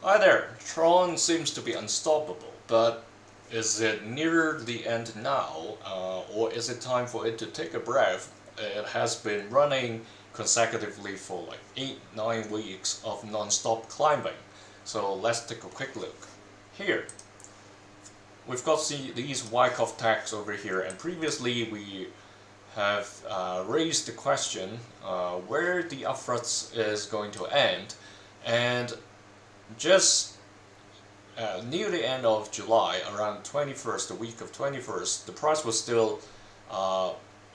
Hi there, Tron seems to be unstoppable, but is it near the end now, or is it time for it to take a breath? It has been running consecutively for like 8-9 weeks of non-stop climbing. So let's take a quick look. Here, we've got these Wyckoff tags over here, and previously we have raised the question where the upthrust is going to end, and just near the end of July, around 21st, the week of 21st, the price was still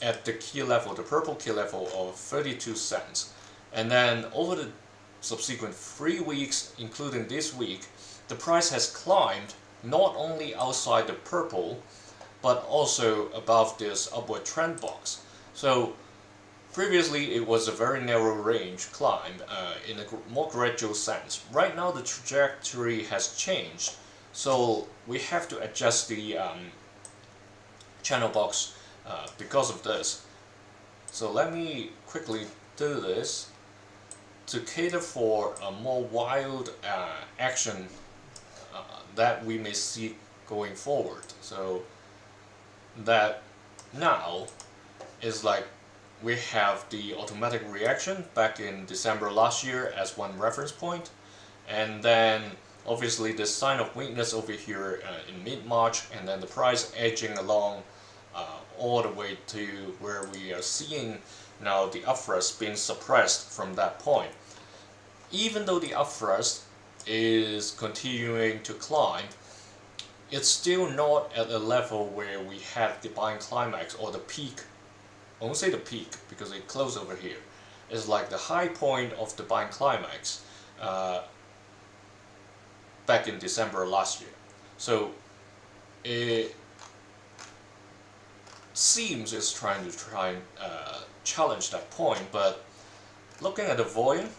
at the key level, the purple key level of 32 cents. And then over the subsequent 3 weeks, including this week, the price has climbed not only outside the purple, but also above this upward trend box. So previously, it was a very narrow range climb in a more gradual sense. Right now, the trajectory has changed, so we have to adjust the channel box because of this. So let me quickly do this to cater for a more wild action that we may see going forward. So that now is like we have the automatic reaction back in December last year as one reference point, and then obviously the sign of weakness over here in mid-March, and then the price edging along all the way to where we are seeing now the upthrust being suppressed from that point. Even though the upthrust is continuing to climb, it's still not at a level where we have the buying climax or the peak. I won't say the peak because it closed over here. It's like the high point of the buying climax back in December last year. So it seems it's trying to challenge that point, but looking at the volume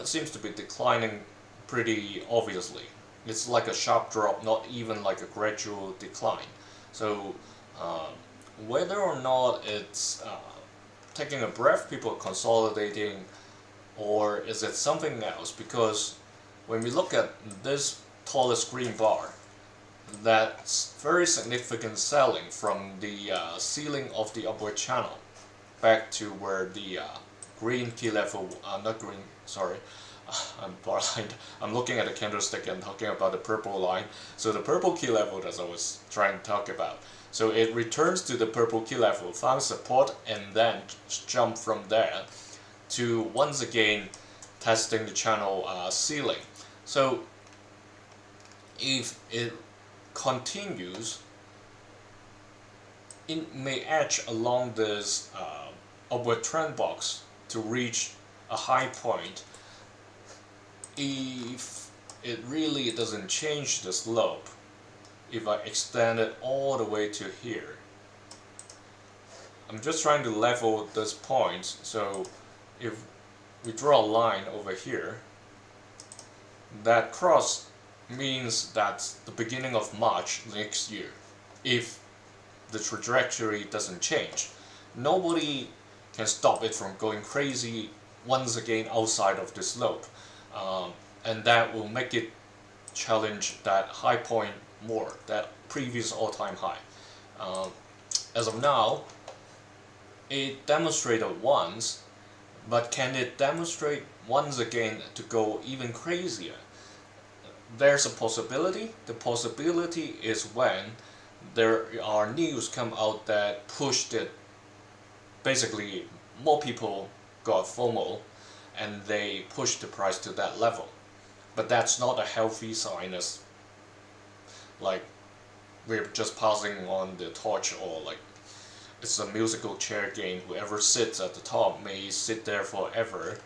seems to be declining pretty obviously. It's like a sharp drop, not even like a gradual decline. So whether or not it's taking a breath, people are consolidating, or is it something else? Because when we look at this tallest green bar, that's very significant selling from the ceiling of the upward channel back to where the green key level, not green, sorry, I'm blind. I'm looking at the candlestick and talking about the purple line. So the purple key level that I was trying to talk about. So it returns to the purple key level, found support, and then jump from there to once again testing the channel ceiling. So if it continues, it may edge along this upward trend box to reach a high point. If it really doesn't change the slope, if I extend it all the way to here, I'm just trying to level this point. So if we draw a line over here, that cross means that's the beginning of March next year, if the trajectory doesn't change. Nobody can stop it from going crazy once again outside of the slope, and that will make it challenge that high point more, that previous all-time high. As of now, it demonstrated once, but can it demonstrate once again to go even crazier? There's a possibility. The possibility is when there are news come out that pushed it. Basically, more people got FOMO and they pushed the price to that level. But that's not a healthy sign, as like we're just passing on the torch, or like it's a musical chair game. Whoever sits at the top may sit there forever,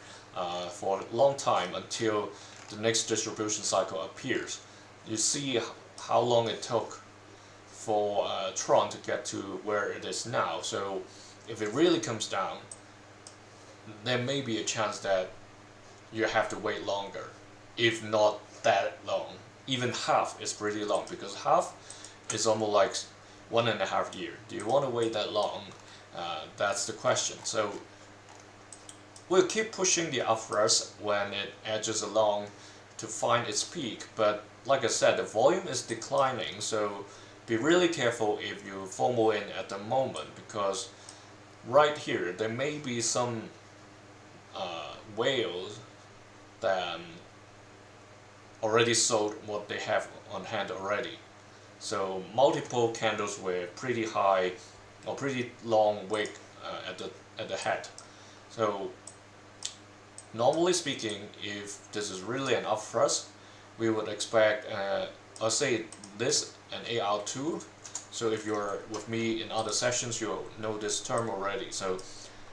for a long time, until the next distribution cycle appears. You see how long it took for Tron to get to where it is now. So if it really comes down, there may be a chance that you have to wait longer, if not that long. Even half is pretty long, because half is almost like 1.5 years. Do you want to wait that long? That's the question. So will keep pushing the upwards when it edges along to find its peak, but like I said, the volume is declining, so be really careful if you FOMO in at the moment, because right here there may be some whales that already sold what they have on hand already. So multiple candles were pretty high or pretty long wick at the head. So normally speaking, if this is really an up thrust, we would expect, I'll say this an AR2. So if you're with me in other sessions, you'll know this term already. So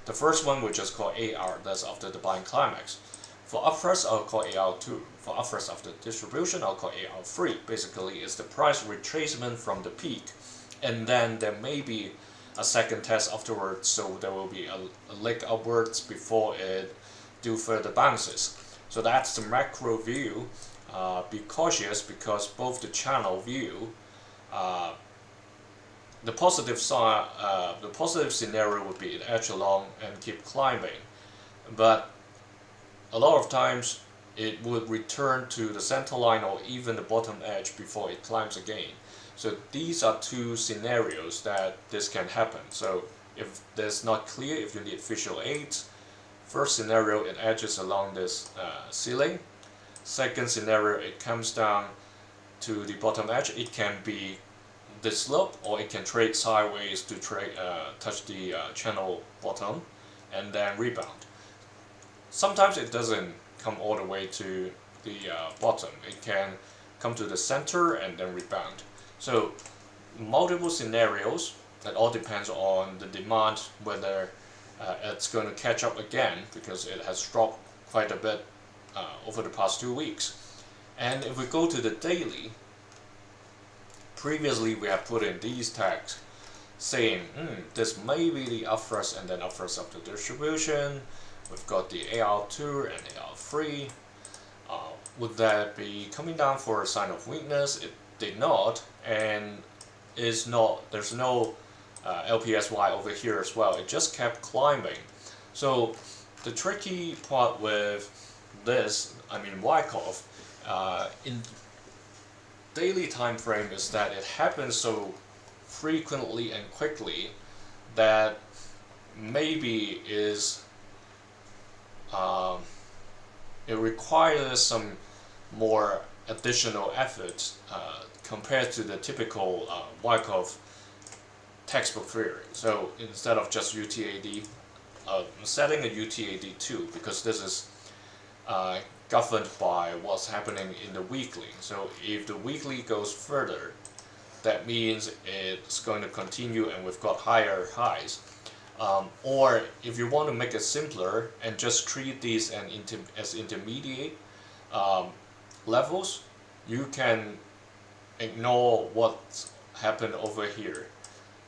the first one we just call AR, that's after the buying climax. For up thrust, I'll call AR2. For up thrust after distribution, I'll call AR3. Basically, it's the price retracement from the peak, and then there may be a second test afterwards, so there will be a leg upwards before it do further bounces. So that's the macro view. Be cautious, because both the channel view, the positive side, the positive scenario would be it edge along and keep climbing, but a lot of times it would return to the center line or even the bottom edge before it climbs again. So these are two scenarios that this can happen. So if that's not clear, if you need visual aids, first scenario, it edges along this ceiling. Second scenario, it comes down to the bottom edge. It can be this slope, or it can trade sideways to touch the channel bottom and then rebound. Sometimes it doesn't come all the way to the bottom. It can come to the center and then rebound. So multiple scenarios, that all depends on the demand, whether it's going to catch up again, because it has dropped quite a bit over the past 2 weeks. And if we go to the daily, previously we have put in these tags saying this may be the up thrust and then up thrust after distribution. We've got the AR2 and AR3. Would that be coming down for a sign of weakness? It did not, and is not. There's no LPSY over here as well. It just kept climbing. So the tricky part with this, I mean Wyckoff, in daily time frame, is that it happens so frequently and quickly that maybe is it requires some more additional effort compared to the typical Wyckoff textbook theory. So instead of just UTAD, I'm setting a UTAD2, because this is governed by what's happening in the weekly. So if the weekly goes further, that means it's going to continue and we've got higher highs. Or if you want to make it simpler and just treat these as intermediate levels, you can ignore what's happened over here,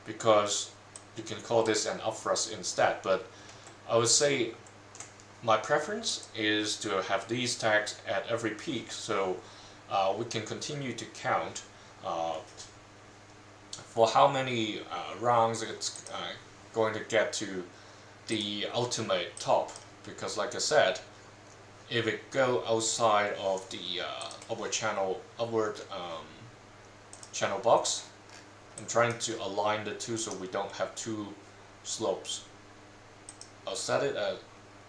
because you can call this an up thrust instead. But I would say my preference is to have these tags at every peak, so we can continue to count for how many rounds it's going to get to the ultimate top. Because like I said, if it go outside of the upward channel box, I'm trying to align the two so we don't have two slopes. I'll set it at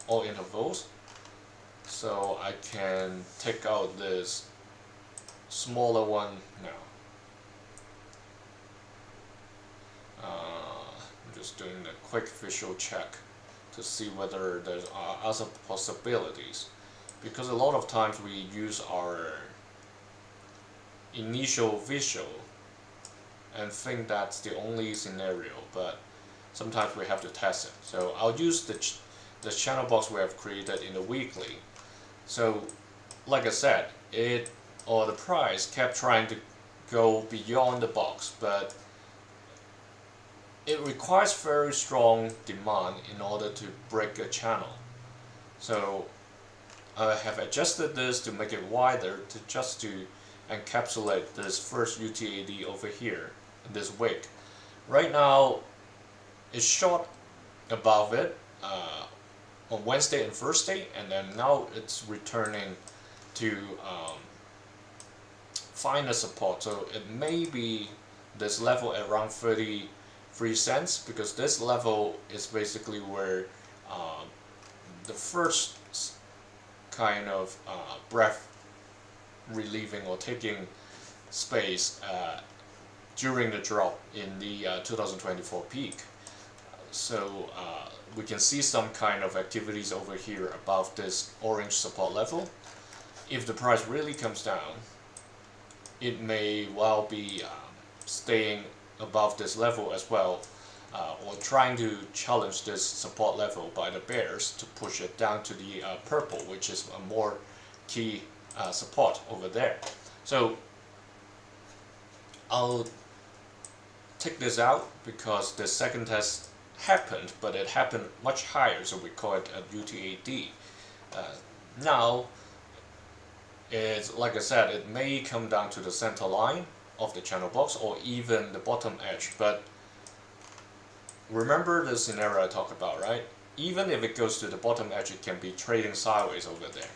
all intervals, so I can take out this smaller one now. I'm just doing a quick visual check to see whether there are other possibilities, because a lot of times we use our initial visual and think that's the only scenario, but sometimes we have to test it. So I'll use the channel box we have created in the weekly. So like I said, the price kept trying to go beyond the box, but it requires very strong demand in order to break a channel. So I have adjusted this to make it wider, just to encapsulate this first UTAD over here, this wick. Right now it's short above it, on Wednesday and Thursday, and then now it's returning to find a support. So it may be this level at around 33 cents, because this level is basically where the first kind of breath relieving or taking space during the drop in the 2024 peak. So we can see some kind of activities over here above this orange support level. If the price really comes down, it may well be staying above this level as well, or trying to challenge this support level by the bears to push it down to the purple, which is a more key support over there. So I'll take this out because the second test happened, but it happened much higher, so we call it a UTAD. Now, it's like I said, it may come down to the center line of the channel box or even the bottom edge, but remember the scenario I talked about, right? Even if it goes to the bottom edge, it can be trading sideways over there.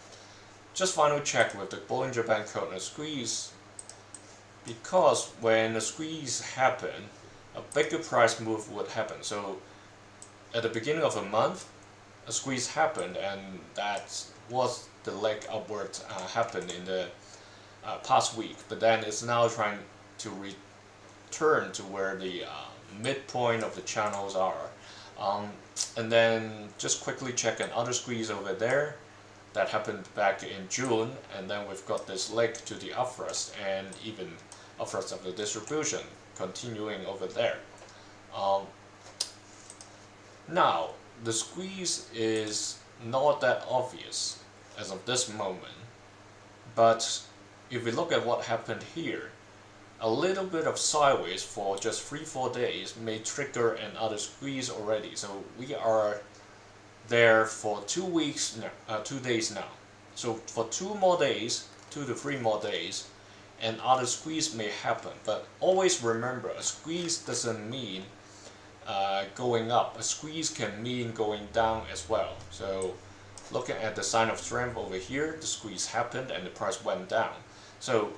Just final check with the Bollinger Band curve and a squeeze, because when a squeeze happened, a bigger price move would happen. So at the beginning of a month, a squeeze happened, and that was the leg upward happened in the past week. But then it's now trying to return to where the midpoint of the channels are. And then just quickly check another squeeze over there. That happened back in June, and then we've got this leg to the upthrust and even upthrust of the distribution continuing over there. Now, the squeeze is not that obvious as of this moment, but if we look at what happened here, a little bit of sideways for just 3-4 days may trigger another squeeze already. So we are there for 2 weeks now, 2 days now. So for 2 more days, 2 to 3 more days, another squeeze may happen. But always remember, a squeeze doesn't mean going up. A squeeze can mean going down as well. So looking at the sign of strength over here, the squeeze happened and the price went down. So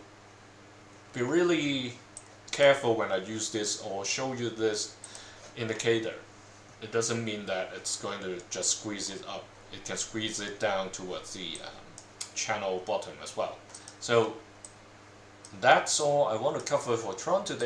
be really careful when I use this or show you this indicator. It doesn't mean that it's going to just squeeze it up. It can squeeze it down towards the channel bottom as well. So that's all I want to cover for Tron today.